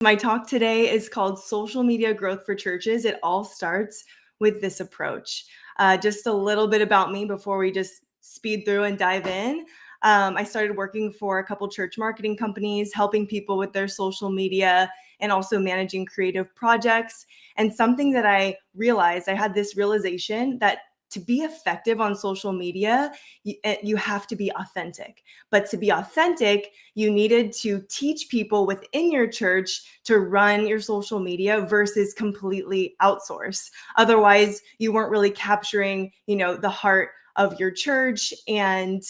My talk today is called Social Media Growth for Churches. It all starts with this approach. Just a little bit about me before we just speed through and dive in. I started working for a couple church marketing companies, helping people with their social media and also managing creative projects. And something that I realized, I had this realization that to be effective on social media, you have to be authentic. But to be authentic, you needed to teach people within your church to run your social media versus completely outsource. Otherwise, you weren't really capturing, the heart of your church and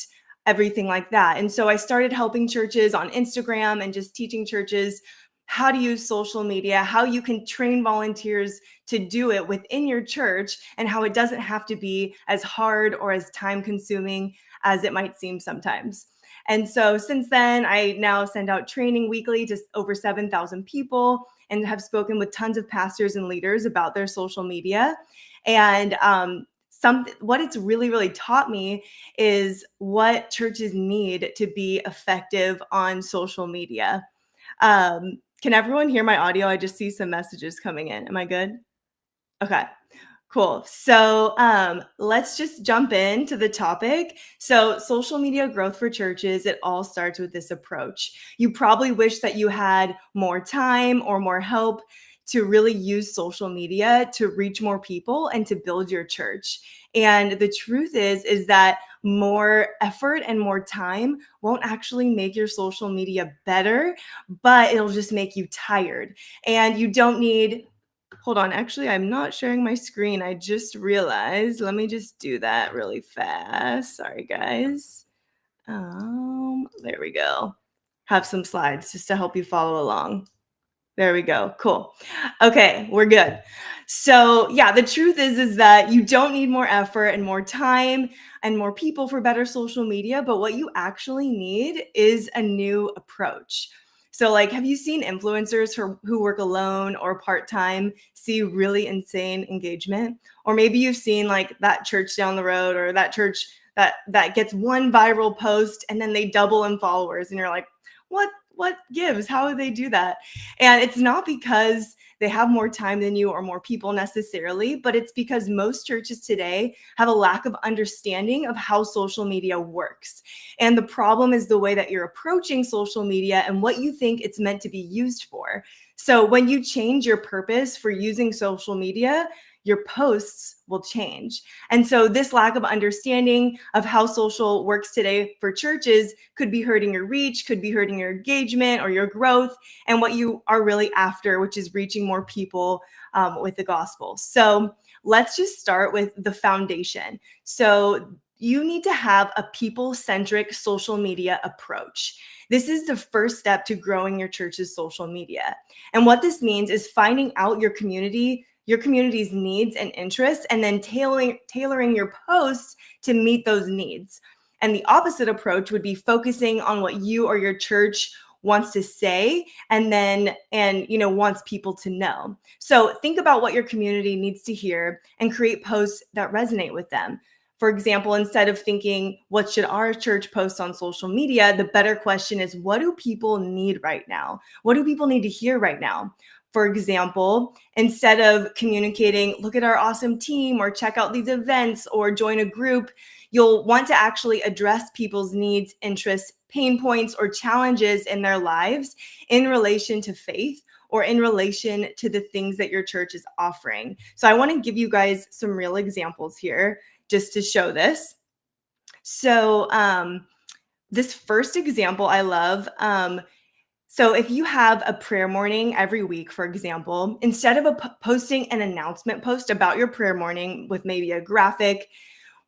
everything like that. And so I started helping churches on Instagram and just teaching churches how to use social media, how you can train volunteers to do it within your church, and how it doesn't have to be as hard or as time consuming as it might seem sometimes. And so since then, I now send out training weekly to over 7,000 people and have spoken with tons of pastors and leaders about their social media. And what it's really taught me is what churches need to be effective on social media. Can everyone hear my audio? I just see some messages coming in. Am I good? Okay. Cool. So let's just jump into the topic. So social media growth for churches, it all starts with this approach. You probably wish that you had more time or more help to really use social media to reach more people and to build your church. And the truth is that more effort and more time won't actually make your social media better, but it'll just make you tired. And you don't need Hold on. Actually, I'm not sharing my screen. I just realized. Let me just do that really fast. Sorry, guys. There we go. Have some slides just to help you follow along. There we go. Cool. Okay, we're good. So yeah, the truth is that you don't need more effort and more time and more people for better social media, but what you actually need is a new approach. So like, have you seen influencers who work alone or part-time see really insane engagement? Or maybe you've seen like that church down the road or that church that gets one viral post and then they double in followers and you're like, what gives? How do they do that? And it's not because they have more time than you or more people necessarily, but it's because most churches today have a lack of understanding of how social media works. And the problem is the way that you're approaching social media and what you think it's meant to be used for. So when you change your purpose for using social media, your posts will change. And so this lack of understanding of how social works today for churches could be hurting your reach, could be hurting your engagement or your growth, and what you are really after, which is reaching more people with the gospel. So let's just start with the foundation. So you need to have a people-centric social media approach. This is the first step to growing your church's social media. And what this means is finding out your community's needs and interests, and then tailoring your posts to meet those needs. And the opposite approach would be focusing on what you or your church wants to say and wants people to know. So think about what your community needs to hear and create posts that resonate with them. For example, instead of thinking, what should our church post on social media? The better question is, what do people need right now? What do people need to hear right now? For example, instead of communicating, look at our awesome team, or check out these events, or join a group, you'll want to actually address people's needs, interests, pain points, or challenges in their lives in relation to faith or in relation to the things that your church is offering. So I want to give you guys some real examples here just to show this. So this first example I love. So if you have a prayer morning every week, for example, instead of posting an announcement post about your prayer morning with maybe a graphic,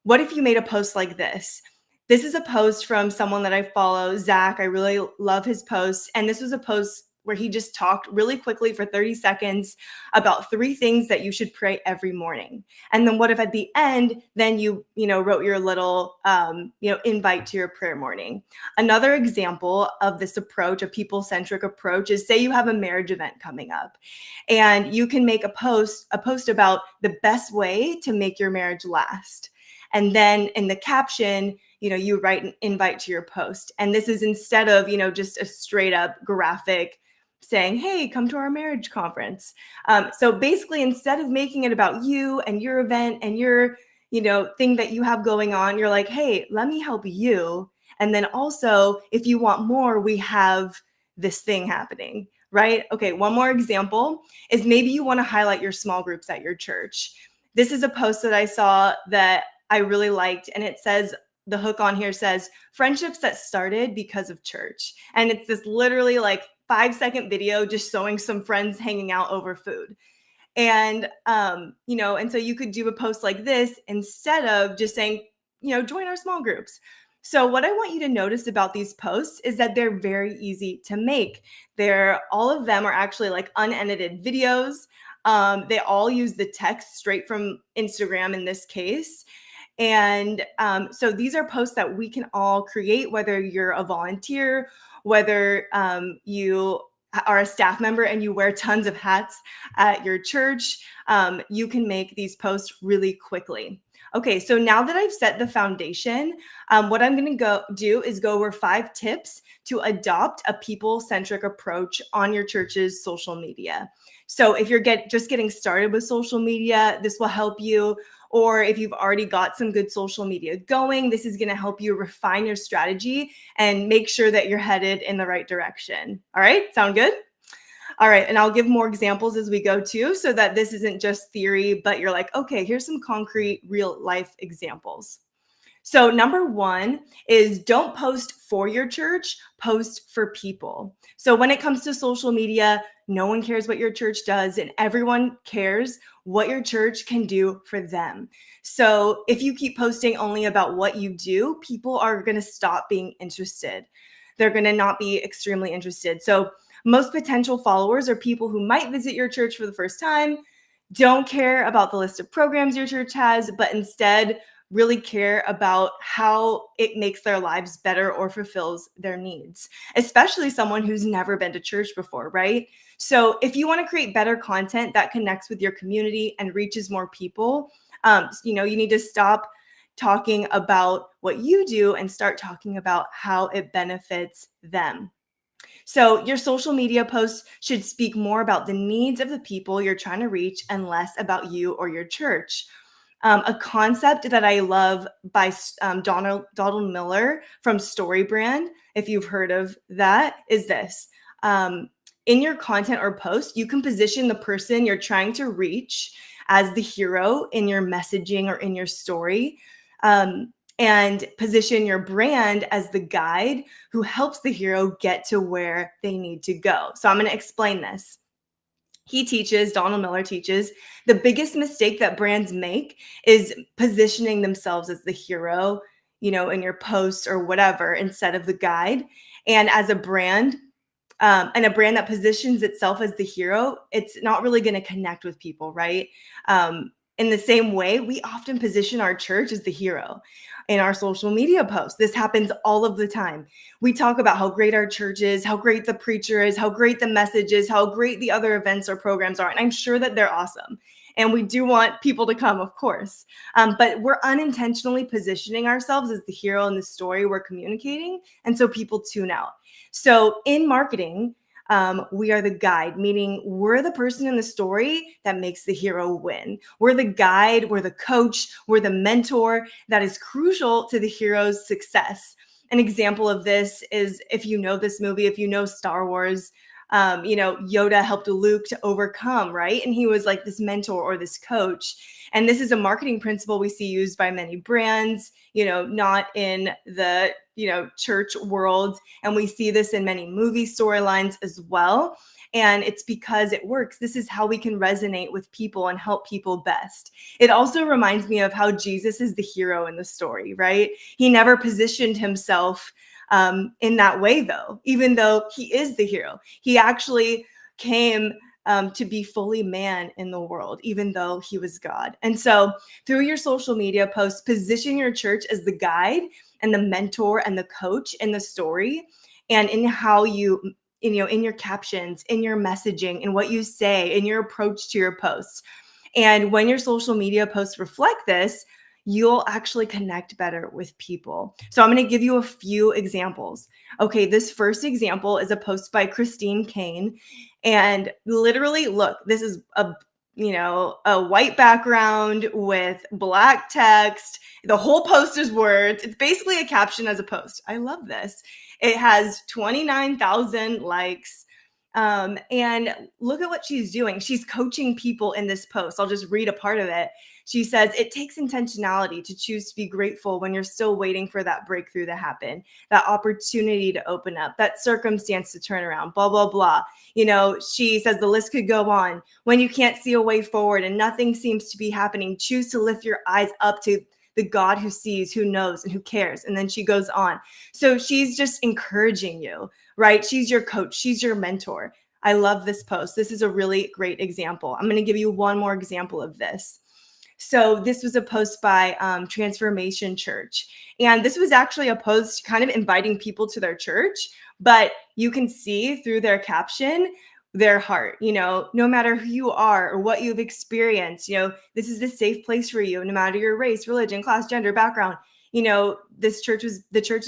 what if you made a post like this? This is a post from someone that I follow, Zach. I really love his posts. And this was a post where he just talked really quickly for 30 seconds about 3 things that you should pray every morning. And then what if at the end, then you wrote your little, invite to your prayer morning. Another example of this approach, a people-centric approach, is say you have a marriage event coming up and you can make a post about the best way to make your marriage last. And then in the caption, you write an invite to your post. And this is instead of, just a straight up graphic saying, hey, come to our marriage conference. So basically, instead of making it about you and your event and your, thing that you have going on, you're like, hey, let me help you. And then also, if you want more, we have this thing happening, right? Okay, one more example is maybe you want to highlight your small groups at your church. This is a post that I saw that I really liked, and it says, the hook on here says, friendships that started because of church. And it's this literally like 5-second video just showing some friends hanging out over food. And, and so you could do a post like this instead of just saying, join our small groups. So what I want you to notice about these posts is that they're very easy to make. All of them are actually like unedited videos. They all use the text straight from Instagram in this case. And so these are posts that we can all create, whether you're a volunteer, whether you are a staff member and you wear tons of hats at your church, you can make these posts really quickly. Okay, so now that I've set the foundation, what I'm going to do is go over 5 tips to adopt a people-centric approach on your church's social media. So if you're just getting started with social media, this will help you. Or if you've already got some good social media going, this is going to help you refine your strategy and make sure that you're headed in the right direction. All right, sound good? All right, and I'll give more examples as we go too, so that this isn't just theory, but you're like, okay, here's some concrete real life examples. So number 1 is don't post for your church, post for people. So when it comes to social media, no one cares what your church does and everyone cares what your church can do for them. So if you keep posting only about what you do, people are going to stop being interested. They're going to not be extremely interested. So most potential followers are people who might visit your church for the first time, don't care about the list of programs your church has, but instead really care about how it makes their lives better or fulfills their needs, especially someone who's never been to church before, right? So if you want to create better content that connects with your community and reaches more people, you need to stop talking about what you do and start talking about how it benefits them. So your social media posts should speak more about the needs of the people you're trying to reach and less about you or your church. A concept that I love by Donald Miller from StoryBrand, if you've heard of that, is this. In your content or post, you can position the person you're trying to reach as the hero in your messaging or in your story, and position your brand as the guide who helps the hero get to where they need to go. So I'm going to explain this. Donald Miller teaches, the biggest mistake that brands make is positioning themselves as the hero, in your posts or whatever, instead of the guide. And as a brand, and a brand that positions itself as the hero, it's not really going to connect with people, right? In the same way, we often position our church as the hero in our social media posts. This happens all of the time. We talk about how great our church is, how great the preacher is, how great the message is, how great the other events or programs are. And I'm sure that they're awesome. And we do want people to come, of course. But we're unintentionally positioning ourselves as the hero in the story we're communicating. And so people tune out. So in marketing, we are the guide, meaning we're the person in the story that makes the hero win. We're the guide, we're the coach, we're the mentor that is crucial to the hero's success. An example of this is, if you know this movie, if you know Star Wars, Yoda helped Luke to overcome, right? And he was like this mentor or this coach. And this is a marketing principle we see used by many brands, not in the, church world. And we see this in many movie storylines as well. And it's because it works. This is how we can resonate with people and help people best. It also reminds me of how Jesus is the hero in the story, right? He never positioned himself in that way, though, even though he is the hero. He actually came to be fully man in the world, even though he was God. And so through your social media posts, position your church as the guide and the mentor and the coach in the story, and in how you, in your captions, in your messaging, in what you say, in your approach to your posts. And when your social media posts reflect this, you'll actually connect better with people. So I'm going to give you a few examples. Okay, this first example is a post by Christine Kane. And literally, look, this is a white background with black text. The whole post is words. It's basically a caption as a post. I love this. It has 29,000 likes. And look at what she's doing. She's coaching people in this post. I'll just read a part of it. She says, it takes intentionality to choose to be grateful when you're still waiting for that breakthrough to happen, that opportunity to open up, that circumstance to turn around, blah, blah, blah. She says the list could go on. When you can't see a way forward and nothing seems to be happening, choose to lift your eyes up to the God who sees, who knows, and who cares. And then she goes on. So she's just encouraging you, right? She's your coach. She's your mentor. I love this post. This is a really great example. I'm going to give you one more example of this. So this was a post by Transformation Church. And this was actually a post kind of inviting people to their church, but you can see through their caption, their heart, no matter who you are or what you've experienced, this is a safe place for you, no matter your race, religion, class, gender, background. The church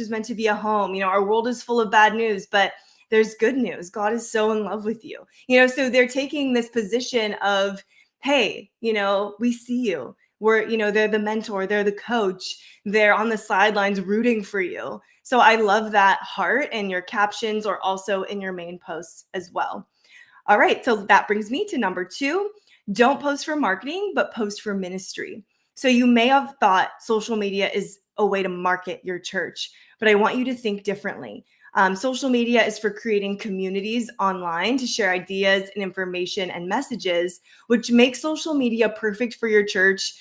is meant to be a home. Our world is full of bad news, but there's good news. God is so in love with you. So they're taking this position of, hey, we see you. They're the mentor, they're the coach, they're on the sidelines rooting for you. So I love that heart in your captions or also in your main posts as well. All right, so that brings me to number 2. Don't post for marketing, but post for ministry. So you may have thought social media is a way to market your church, but I want you to think differently. Social media is for creating communities online to share ideas and information and messages, which makes social media perfect for your church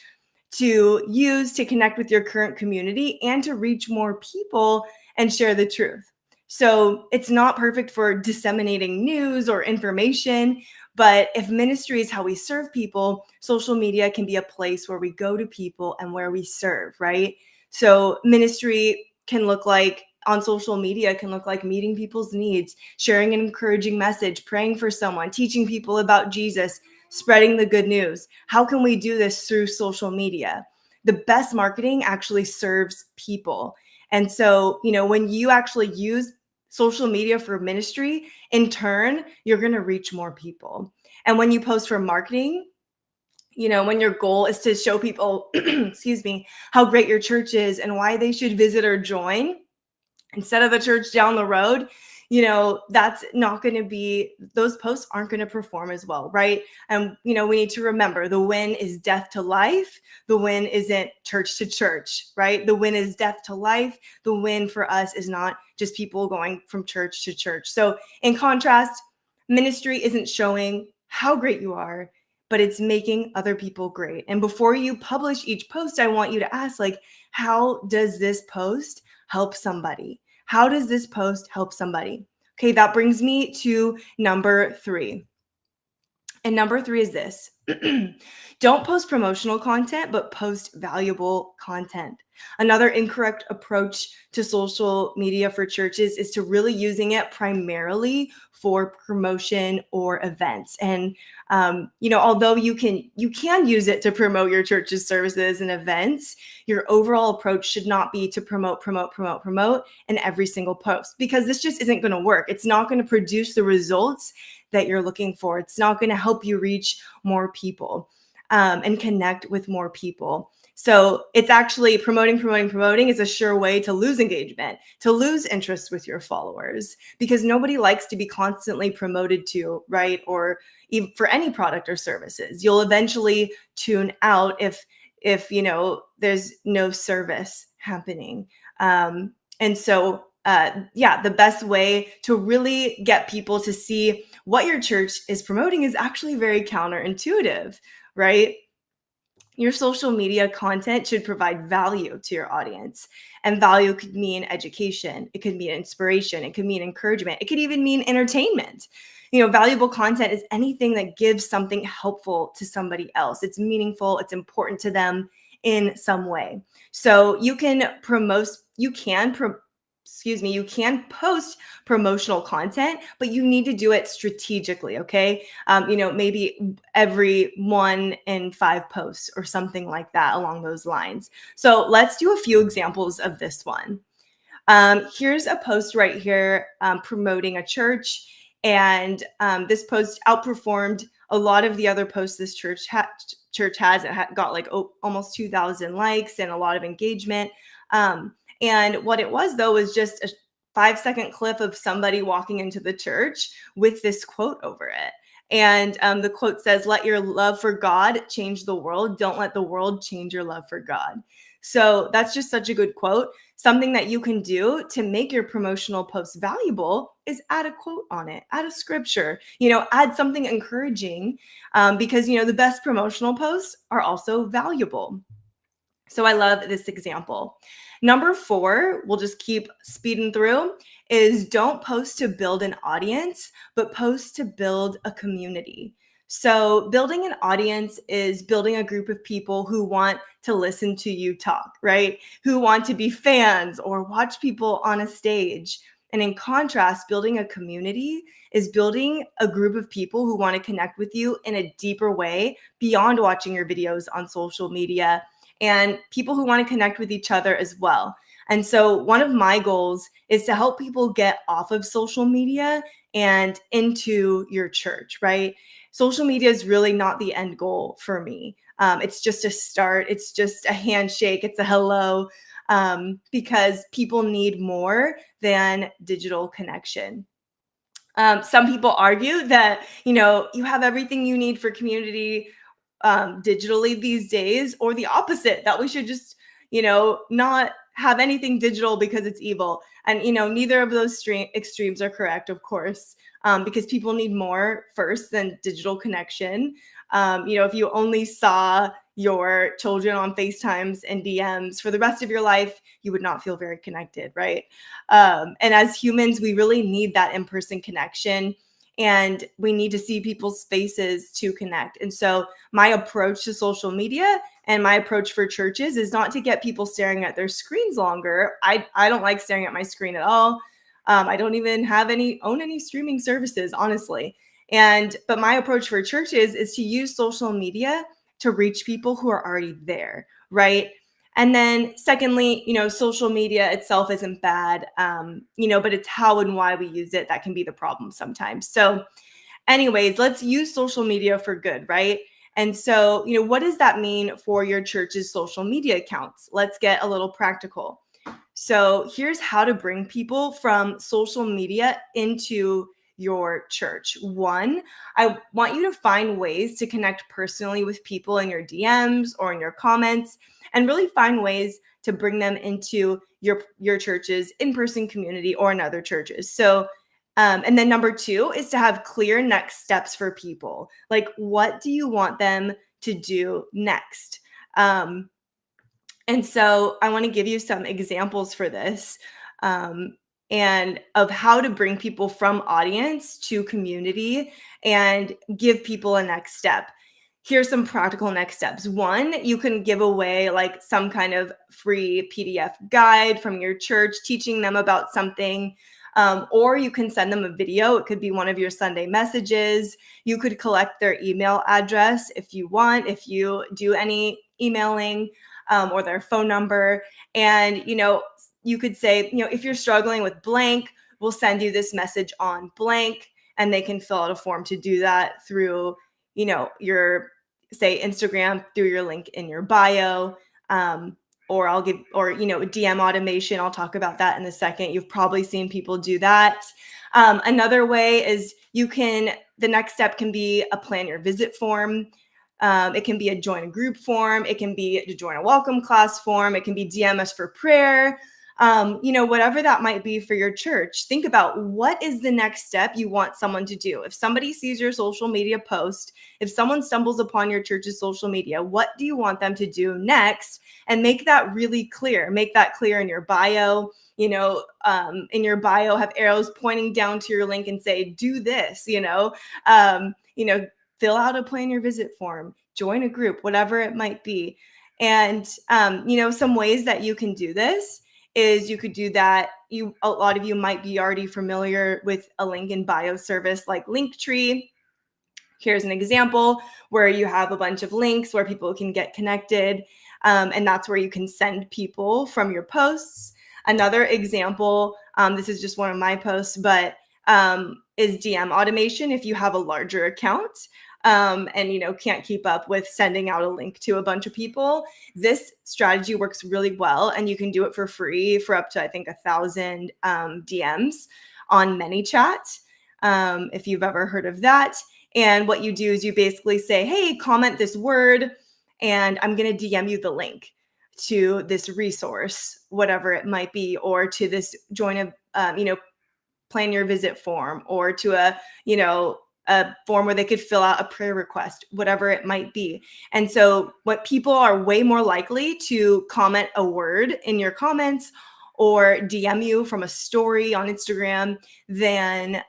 to use to connect with your current community and to reach more people and share the truth. So it's not perfect for disseminating news or information, but if ministry is how we serve people, social media can be a place where we go to people and where we serve, right? So ministry can look like on social media can look like meeting people's needs, sharing an encouraging message, praying for someone, teaching people about Jesus, spreading the good news. How can we do this through social media? The best marketing actually serves people. And so, when you actually use social media for ministry, in turn, you're going to reach more people. And when you post for marketing, when your goal is to show people, excuse me, how great your church is and why they should visit or join, instead of the church down the road, that's not going to be, those posts aren't going to perform as well, right? And, we need to remember the win is death to life. The win isn't church to church, right? The win is death to life. The win for us is not just people going from church to church. So in contrast, ministry isn't showing how great you are, but it's making other people great. And before you publish each post, I want you to ask, how does this post help somebody? How does this post help somebody? Okay, that brings me to number 3. And number 3 is this. Don't post promotional content, but post valuable content. Another incorrect approach to social media for churches is to really using it primarily for promotion or events. And although you can use it to promote your church's services and events, your overall approach should not be to promote in every single post, because this just isn't going to work. It's not going to produce the results that you're looking for. It's not going to help you reach more people and connect with more people. So it's actually promoting is a sure way to lose engagement, to lose interest with your followers, because nobody likes to be constantly promoted to, right? Or even for any product or services. You'll eventually tune out if there's no service happening. And so the best way to really get people to see what your church is promoting is actually very counterintuitive, right? Your social media content should provide value to your audience. And value could mean education. It could mean inspiration. It could mean encouragement. It could even mean entertainment. Valuable content is anything that gives something helpful to somebody else. It's meaningful. It's important to them in some way. So you can you can post promotional content, but you need to do it strategically, okay? Maybe every 1 in 5 posts or something like that along those lines. So let's do a few examples of this one. Here's a post right here promoting a church. And this post outperformed a lot of the other posts this church has. It got like almost 2,000 likes and a lot of engagement. And what it was, though, was just a 5-second clip of somebody walking into the church with this quote over it. And the quote says, "Let your love for God change the world. Don't let the world change your love for God." So that's just such a good quote. Something that you can do to make your promotional post valuable is add a quote on it, add a scripture, add something encouraging, because, the best promotional posts are also valuable. So I love this example. Number 4, we'll just keep speeding through, is don't post to build an audience, but post to build a community. So building an audience is building a group of people who want to listen to you talk, right? Who want to be fans or watch people on a stage. And in contrast, building a community is building a group of people who want to connect with you in a deeper way beyond watching your videos on social media, and people who want to connect with each other as well. And so one of my goals is to help people get off of social media and into your church, right? Social media is really not the end goal for me. It's just a start. It's just a handshake. It's a hello, because people need more than digital connection. Some people argue that, you have everything you need for community digitally these days, or the opposite, that we should just, not have anything digital because it's evil. And, neither of those extremes are correct, of course, because people need more first than digital connection. If you only saw your children on FaceTimes and DMs for the rest of your life, you would not feel very connected, right? And as humans, we really need that in-person connection, and we need to see people's faces to connect. And so my approach to social media and my approach for churches is not to get people staring at their screens longer. I don't like staring at my screen at all. I don't even own any streaming services, honestly. But my approach for churches is to use social media to reach people who are already there, right? And then secondly, social media itself isn't bad, but it's how and why we use it that can be the problem sometimes. So anyways, let's use social media for good, right? And so, what does that mean for your church's social media accounts? Let's get a little practical. So here's how to bring people from social media into your church. 1, I want you to find ways to connect personally with people in your DMs or in your comments, and really find ways to bring them into your church's in-person community or in other churches. So, and then number 2 is to have clear next steps for people. Like, what do you want them to do next? And so I want to give you some examples for this, and of how to bring people from audience to community and give people a next step. Here's some practical next steps. 1, you can give away like some kind of free PDF guide from your church teaching them about something. Or you can send them a video. It could be one of your Sunday messages. You could collect their email address if you want, if you do any emailing, or their phone number. And, you could say, if you're struggling with blank, we'll send you this message on blank, and they can fill out a form to do that through, your, say, Instagram, through your link in your bio. Or DM automation. I'll talk about that in a second. You've probably seen people do that. Another way is the next step can be a plan your visit form. It can be a join a group form. It can be to join a welcome class form. It can be DM us for prayer. Whatever that might be for your church. Think about, what is the next step you want someone to do? If somebody sees your social media post, if someone stumbles upon your church's social media, what do you want them to do next? And make that really clear. Make that clear in your bio. In your bio, have arrows pointing down to your link and say, do this, fill out a plan your visit form, join a group, whatever it might be. And, some ways that you can do this is you could do that. A lot of you might be already familiar with a link in bio service like Linktree. Here's an example where you have a bunch of links where people can get connected, and that's where you can send people from your posts. Another example, this is just one of my posts, but is DM automation if you have a larger account. And can't keep up with sending out a link to a bunch of people. This strategy works really well, and you can do it for free for up to, I think, 1,000 DMs on ManyChat, if you've ever heard of that. And what you do is you basically say, hey, comment this word, and I'm going to DM you the link to this resource, whatever it might be, or to this join a, plan your visit form, or to a form where they could fill out a prayer request, whatever it might be. And so what people are way more likely to comment a word in your comments or DM you from a story on Instagram than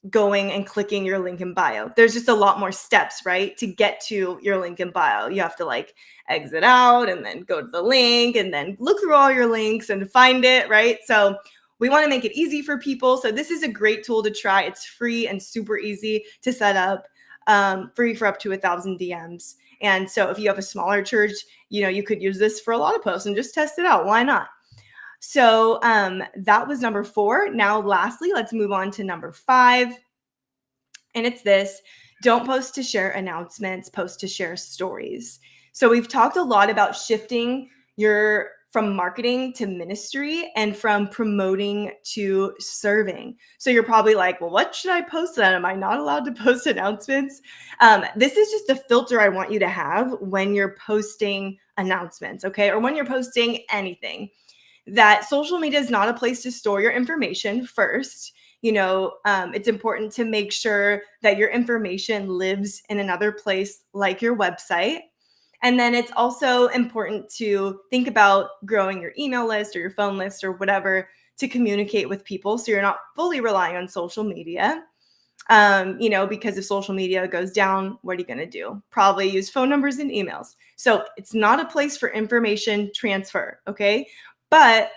going and clicking your link in bio. There's just a lot more steps, right, to get to your link in bio. You have to exit out and then go to the link and then look through all your links and find it, right? So we want to make it easy for people. So this is a great tool to try. It's free and super easy to set up, free for up to 1,000 DMs. And so if you have a smaller church, you could use this for a lot of posts and just test it out. Why not? So that was number 4. Now, lastly, let's move on to number 5. And it's this: don't post to share announcements, post to share stories. So we've talked a lot about shifting from marketing to ministry and from promoting to serving. So you're probably like, well, what should I post then? Am I not allowed to post announcements? This is just the filter I want you to have when you're posting announcements, okay? Or when you're posting anything. That social media is not a place to store your information first. It's important to make sure that your information lives in another place like your website. And then it's also important to think about growing your email list or your phone list or whatever to communicate with people, so you're not fully relying on social media. Because if social media goes down, what are you going to do? Probably use phone numbers and emails. So it's not a place for information transfer, okay? But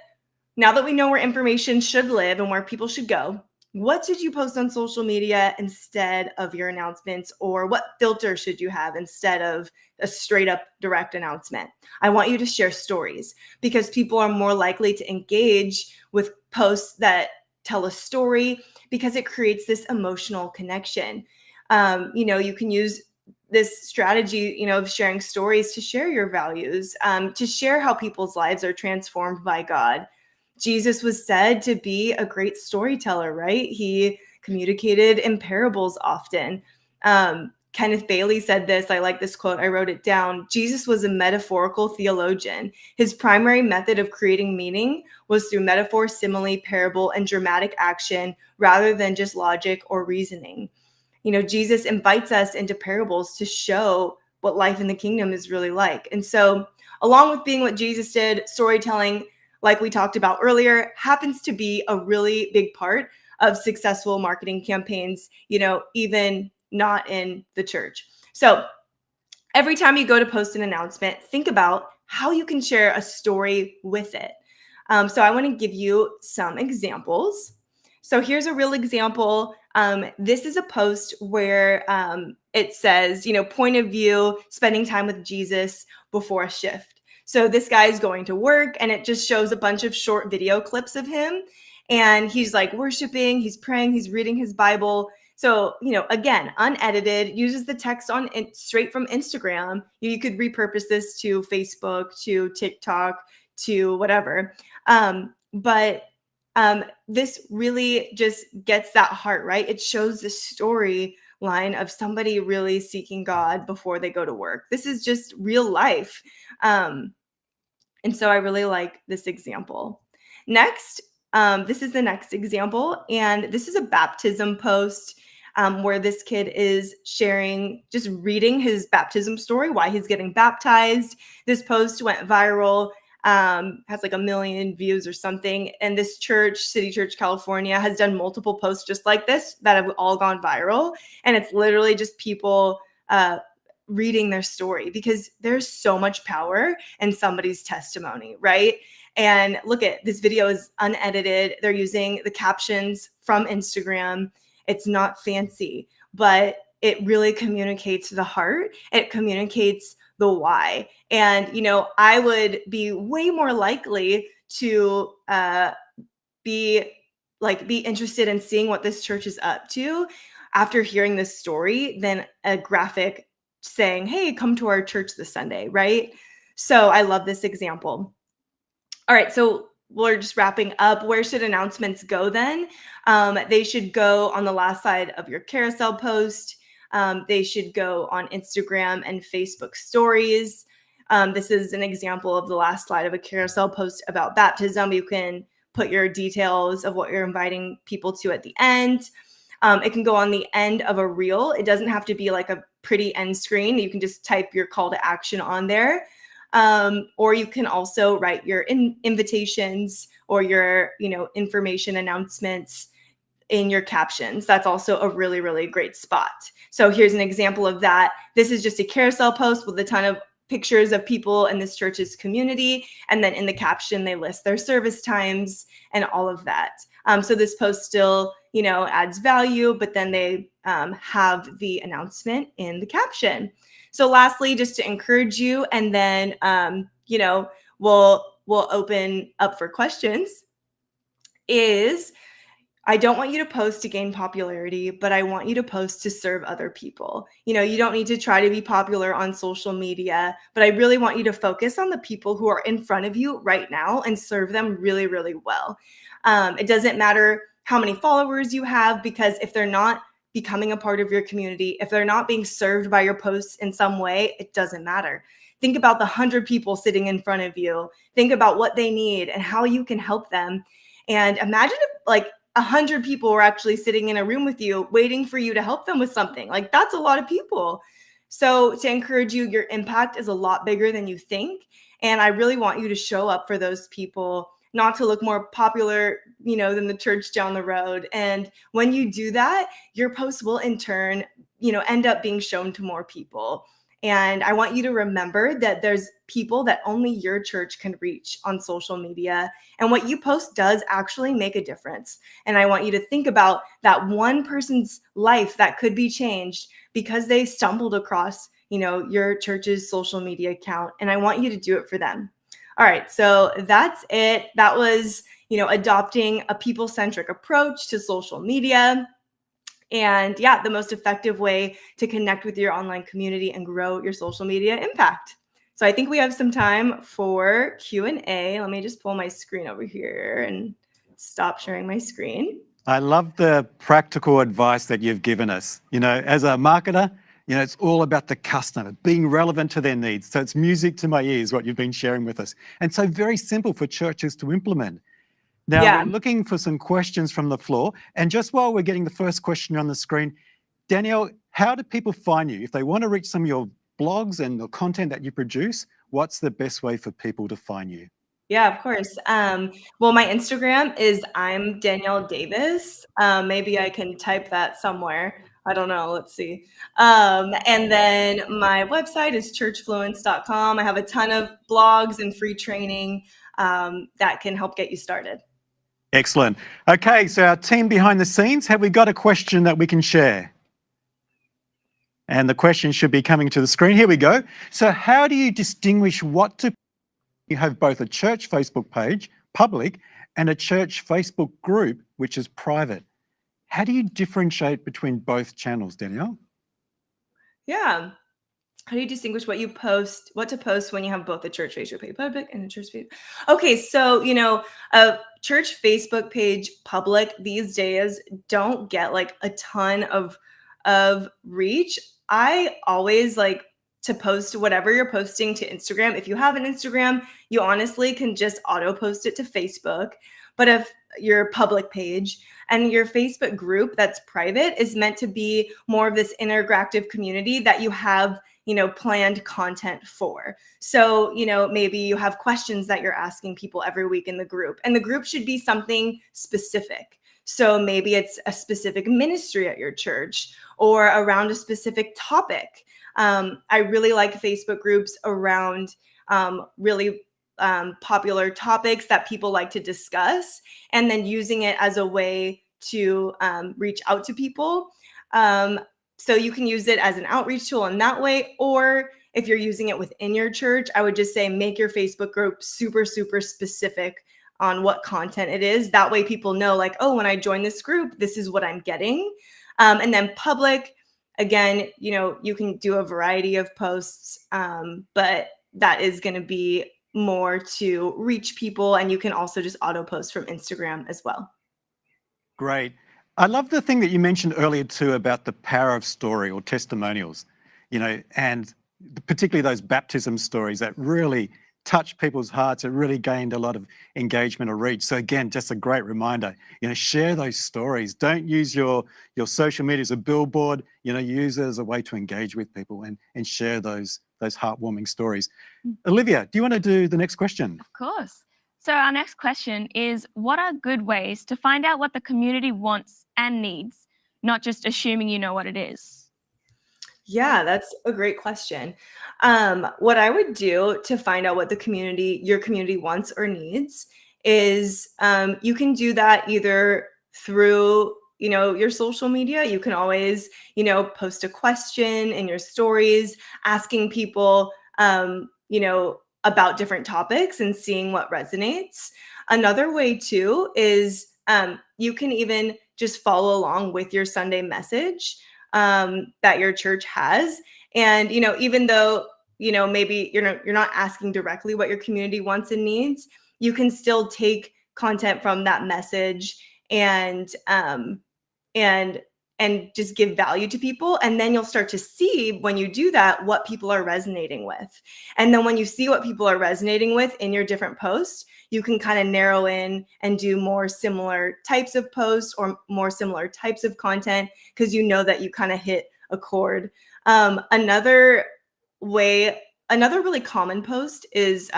now that we know where information should live and where people should go, what should you post on social media instead of your announcements? Or what filter should you have instead of a straight up direct announcement? I want you to share stories, because people are more likely to engage with posts that tell a story, because it creates this emotional connection. You can use this strategy, of sharing stories to share your values, to share how people's lives are transformed by God. Jesus was said to be a great storyteller, right? He communicated in parables often. Kenneth Bailey said this. I like this quote. I wrote it down. Jesus was a metaphorical theologian. His primary method of creating meaning was through metaphor, simile, parable, and dramatic action, rather than just logic or reasoning. Jesus invites us into parables to show what life in the kingdom is really like. And so, along with being what Jesus did, storytelling, like we talked about earlier, happens to be a really big part of successful marketing campaigns, even not in the church. So every time you go to post an announcement, think about how you can share a story with it. So I want to give you some examples. So here's a real example. This is a post where it says, point of view, spending time with Jesus before a shift. So this guy's going to work, and it just shows a bunch of short video clips of him. And he's worshiping, he's praying, he's reading his Bible. So, again, unedited, uses the text straight from Instagram. You could repurpose this to Facebook, to TikTok, to whatever. But this really just gets that heart, right? It shows the storyline of somebody really seeking God before they go to work. This is just real life. And so I really like this example. Next, this is the next example. And this is a baptism post where this kid is sharing, just reading his baptism story, why he's getting baptized. This post went viral, has 1 million views or something. And this church, City Church, California, has done multiple posts just like this that have all gone viral. And it's literally just people reading their story, because there's so much power in somebody's testimony, right? And look at this video is unedited. They're using the captions from Instagram. It's not fancy, but it really communicates the heart. It communicates the why. And, I would be way more likely to be interested in seeing what this church is up to after hearing this story than a graphic saying, hey, come to our church this Sunday, right? So I love this example. All right, so we're just wrapping up. Where should announcements go then? They should go on the last side of your carousel post. They should go on Instagram and Facebook stories. This is an example of the last slide of a carousel post about baptism. You can put your details of what you're inviting people to at the end. It can go on the end of a reel. It doesn't have to be like a pretty end screen. You can just type your call to action on there. Or you can also write your invitations or your, information announcements in your captions. That's also a really, really great spot. So here's an example of that. This is just a carousel post with a ton of pictures of people in this church's community. And then in the caption, they list their service times and all of that. So this post still, adds value, but then they have the announcement in the caption. So lastly, just to encourage you, and then, we'll open up for questions, is I don't want you to post to gain popularity, but I want you to post to serve other people. You don't need to try to be popular on social media, but I really want you to focus on the people who are in front of you right now and serve them really, really well. It doesn't matter how many followers you have, because if they're not becoming a part of your community, if they're not being served by your posts in some way, it doesn't matter. Think about the 100 people sitting in front of you. Think about what they need and how you can help them. And imagine if 100 people were actually sitting in a room with you, waiting for you to help them with something. That's a lot of people. So to encourage you, your impact is a lot bigger than you think. And I really want you to show up for those people, not to look more popular, than the church down the road. And when you do that, your post will in turn, end up being shown to more people. And I want you to remember that there's people that only your church can reach on social media. And what you post does actually make a difference. And I want you to think about that one person's life that could be changed because they stumbled across, your church's social media account. And I want you to do it for them. All right, so that's it. That was, adopting a people-centric approach to social media. And the most effective way to connect with your online community and grow your social media impact. So I think we have some time for Q&A. Let me just pull my screen over here and stop sharing my screen. I love the practical advice that you've given us. As a marketer, it's all about the customer, being relevant to their needs. So it's music to my ears, what you've been sharing with us. And so very simple for churches to implement. Now, we're looking for some questions from the floor. And just while we're getting the first question on the screen, Danielle, how do people find you? If they want to reach some of your blogs and the content that you produce, what's the best way for people to find you? Yeah, of course. Well, my Instagram is I'm Danielle Davis. Maybe I can type that somewhere. I don't know. Let's see. And then my website is churchfluence.com. I have a ton of blogs and free training that can help get you started. Excellent. Okay, so our team behind the scenes, have we got a question that we can share? And the question should be coming to the screen. Here we go. So how do you distinguish what to... You have both a church Facebook page, public, and a church Facebook group, which is private. How do you differentiate between both channels, Danielle? Yeah. How do you distinguish what to post when you have both a church Facebook page public and a church page? Okay, so, a church Facebook page public these days don't get a ton of reach. I always to post whatever you're posting to Instagram. If you have an Instagram, you honestly can just auto post it to Facebook. But if your public page and your Facebook group that's private is meant to be more of this interactive community that you have planned content for. So, maybe you have questions that you're asking people every week in the group, and the group should be something specific. So maybe it's a specific ministry at your church or around a specific topic. I really like Facebook groups around really popular topics that people like to discuss, and then using it as a way to reach out to people. So you can use it as an outreach tool in that way, or if you're using it within your church, I would just say make your Facebook group super, super specific on what content it is. That way people know, like, oh, when I join this group, this is what I'm getting. And then public, again, you can do a variety of posts, but that is going to be more to reach people. And you can also just auto post from Instagram as well. Great. I love the thing that you mentioned earlier too about the power of story or testimonials, and particularly those baptism stories that really touched people's hearts. It really gained a lot of engagement or reach. So again, just a great reminder, share those stories. Don't use your social media as a billboard, use it as a way to engage with people and share those heartwarming stories. Olivia, do you want to do the next question? Of course. So our next question is, what are good ways to find out what the community wants and needs, not just assuming you know what it is? Yeah, that's a great question. What I would do to find out what your community wants or needs is you can do that either through your social media. You can always post a question in your stories asking people about different topics and seeing what resonates. Another way too is you can even just follow along with your Sunday message that your church has. And, even though, maybe you're not asking directly what your community wants and needs, you can still take content from that message and just give value to people. And then you'll start to see, when you do that, what people are resonating with. And then when you see what people are resonating with in your different posts, you can kind of narrow in and do more similar types of posts or more similar types of content, because you know that you kind of hit a chord. Another really common post is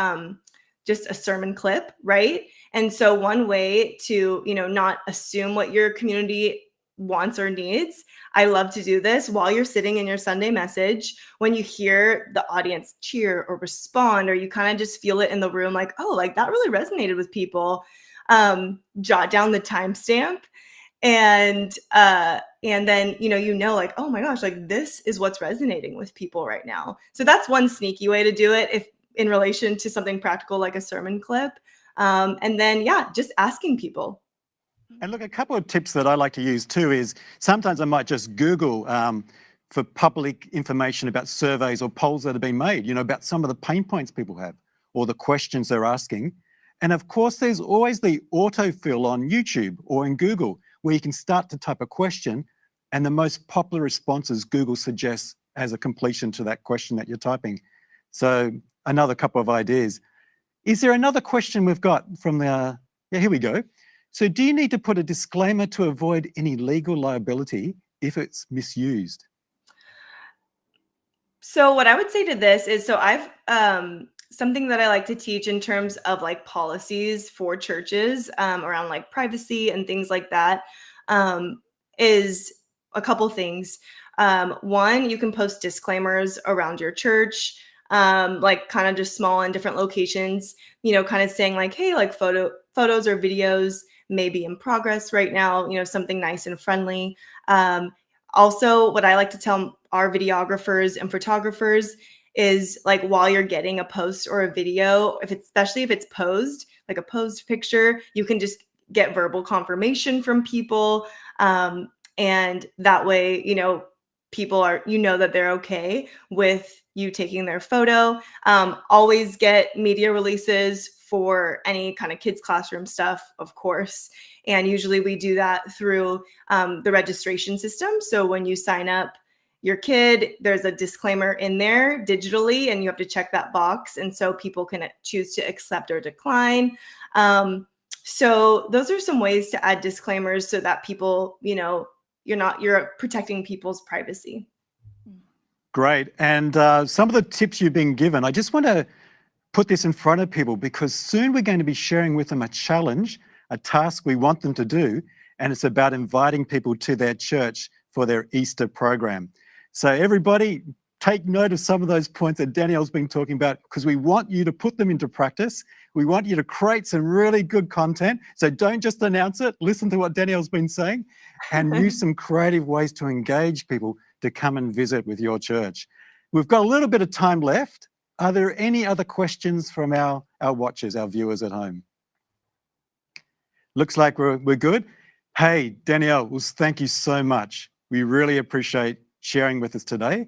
just a sermon clip, right? And so one way to, not assume what your community wants or needs, I love to do this while you're sitting in your Sunday message. When you hear the audience cheer or respond, or you kind of just feel it in the room, like, oh, like that really resonated with people, jot down the timestamp. And then, like, oh my gosh, like this is what's resonating with people right now. So that's one sneaky way to do it, if in relation to something practical like a sermon clip. And then, just asking people. And look, a couple of tips that I like to use too is sometimes I might just Google for public information about surveys or polls that have been made, about some of the pain points people have or the questions they're asking. And of course, there's always the autofill on YouTube or in Google, where you can start to type a question and the most popular responses Google suggests as a completion to that question that you're typing. So another couple of ideas. Is there another question we've got from the, here we go. So do you need to put a disclaimer to avoid any legal liability if it's misused? So what I would say to this is, so I've something that I like to teach in terms of like policies for churches around like privacy and things like that is a couple things. One, you can post disclaimers around your church, like kind of just small in different locations, kind of saying like, hey, like photos or videos may be in progress right now, something nice and friendly. Also, what I like to tell our videographers and photographers is, like, while you're getting a post or a video, especially if it's posed, like a posed picture, you can just get verbal confirmation from people. And that way, people are, that they're okay with you taking their photo. Always get media releases for any kind of kids classroom stuff, of course. And usually we do that through the registration system. So when you sign up your kid, there's a disclaimer in there digitally, and you have to check that box. And so people can choose to accept or decline. So those are some ways to add disclaimers so that people, you're protecting people's privacy. Great. And some of the tips you've been given, I just want to put this in front of people, because soon we're going to be sharing with them a challenge, a task we want them to do, and it's about inviting people to their church for their Easter program. So everybody, take note of some of those points that Danielle's been talking about, because we want you to put them into practice. We want you to create some really good content. So don't just announce it. Listen to what Danielle's been saying and use some creative ways to engage people to come and visit with your church. We've got a little bit of time left. Are there any other questions from our watchers, our viewers at home? Looks like we're good. Hey, Danielle, thank you so much. We really appreciate sharing with us today.